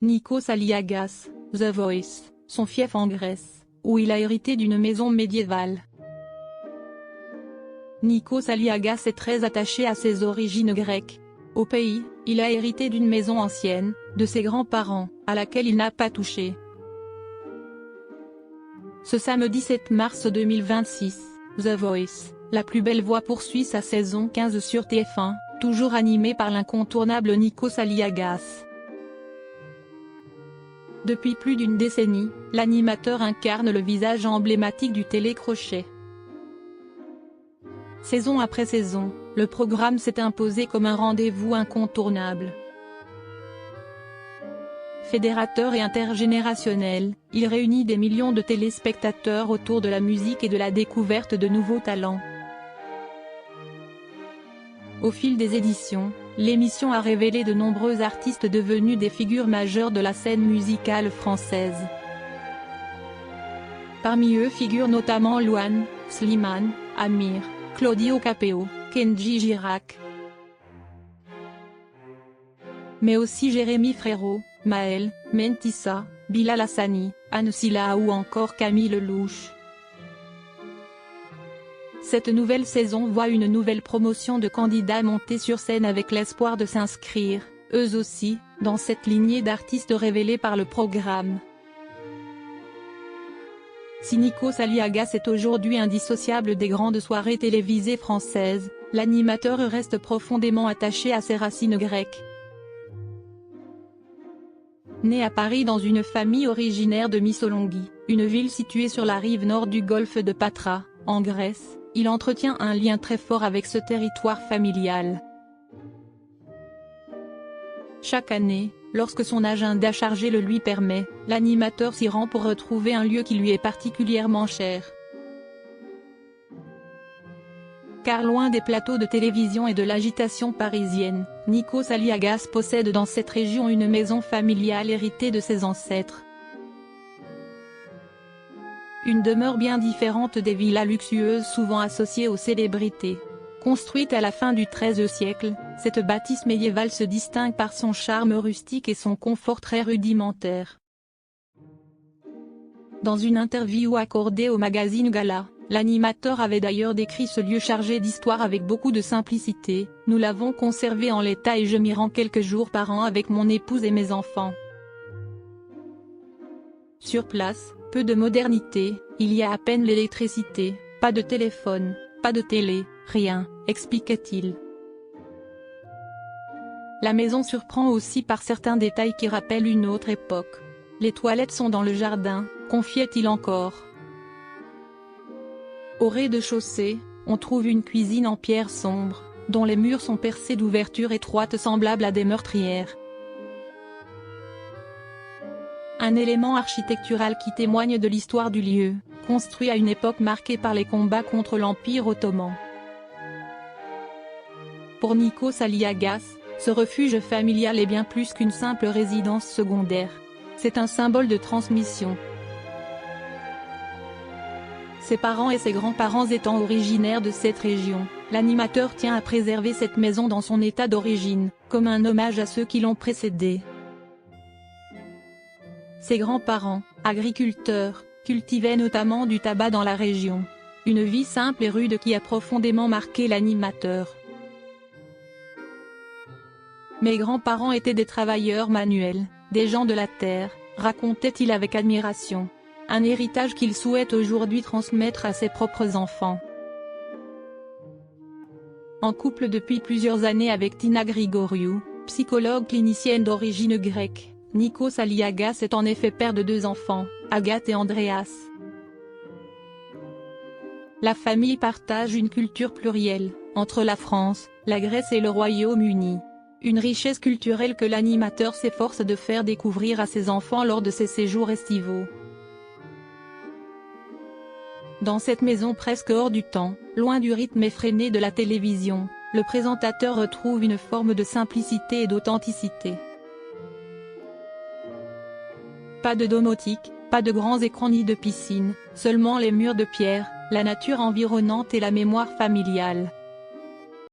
Nikos Aliagas, The Voice, son fief en Grèce, où il a hérité d'une maison médiévale. Nikos Aliagas est très attaché à ses origines grecques. Au pays, il a hérité d'une maison ancienne, de ses grands-parents, à laquelle il n'a pas touché. Ce samedi 7 mars 2026, The Voice, la plus belle voix poursuit sa saison 15 sur TF1, toujours animée par l'incontournable Nikos Aliagas. Depuis plus d'une décennie, l'animateur incarne le visage emblématique du télécrochet. Saison après saison, le programme s'est imposé comme un rendez-vous incontournable. Fédérateur et intergénérationnel, il réunit des millions de téléspectateurs autour de la musique et de la découverte de nouveaux talents. Au fil des éditions, l'émission a révélé de nombreux artistes devenus des figures majeures de la scène musicale française. Parmi eux figurent notamment Louane, Slimane, Amir, Claudio Capéo, Kenji Girac. Mais aussi Jérémy Frérot, Maël, Mentissa, Bilal Hassani, Anne Silla ou encore Camille Lelouch. Cette nouvelle saison voit une nouvelle promotion de candidats monter sur scène avec l'espoir de s'inscrire, eux aussi, dans cette lignée d'artistes révélés par le programme. Si Nikos Aliagas est aujourd'hui indissociable des grandes soirées télévisées françaises, l'animateur reste profondément attaché à ses racines grecques. Né à Paris dans une famille originaire de Missolonghi, une ville située sur la rive nord du golfe de Patra, en Grèce, il entretient un lien très fort avec ce territoire familial. Chaque année, lorsque son agenda chargé le lui permet, l'animateur s'y rend pour retrouver un lieu qui lui est particulièrement cher. Car loin des plateaux de télévision et de l'agitation parisienne, Nikos Aliagas possède dans cette région une maison familiale héritée de ses ancêtres. Une demeure bien différente des villas luxueuses souvent associées aux célébrités. Construite à la fin du XIIIe siècle, cette bâtisse médiévale se distingue par son charme rustique et son confort très rudimentaire. Dans une interview accordée au magazine Gala, l'animateur avait d'ailleurs décrit ce lieu chargé d'histoire avec beaucoup de simplicité. « Nous l'avons conservé en l'état et je m'y rends quelques jours par an avec mon épouse et mes enfants. » Sur place, peu de modernité, il y a à peine l'électricité, pas de téléphone, pas de télé, rien, expliquait-il. La maison surprend aussi par certains détails qui rappellent une autre époque. Les toilettes sont dans le jardin, confiait-il encore. Au rez-de-chaussée, on trouve une cuisine en pierre sombre, dont les murs sont percés d'ouvertures étroites semblables à des meurtrières. Un élément architectural qui témoigne de l'histoire du lieu, construit à une époque marquée par les combats contre l'Empire ottoman. Pour Nikos Aliagas, ce refuge familial est bien plus qu'une simple résidence secondaire. C'est un symbole de transmission. Ses parents et ses grands-parents étant originaires de cette région, l'animateur tient à préserver cette maison dans son état d'origine, comme un hommage à ceux qui l'ont précédé. Ses grands-parents, agriculteurs, cultivaient notamment du tabac dans la région. Une vie simple et rude qui a profondément marqué l'animateur. Mes grands-parents étaient des travailleurs manuels, des gens de la terre, racontait-il avec admiration. Un héritage qu'il souhaite aujourd'hui transmettre à ses propres enfants. En couple depuis plusieurs années avec Tina Grigoriou, psychologue clinicienne d'origine grecque, Nikos Aliagas est en effet père de 2 enfants, Agathe et Andreas. La famille partage une culture plurielle, entre la France, la Grèce et le Royaume-Uni. Une richesse culturelle que l'animateur s'efforce de faire découvrir à ses enfants lors de ses séjours estivaux. Dans cette maison presque hors du temps, loin du rythme effréné de la télévision, le présentateur retrouve une forme de simplicité et d'authenticité. Pas de domotique, pas de grands écrans ni de piscine, seulement les murs de pierre, la nature environnante et la mémoire familiale.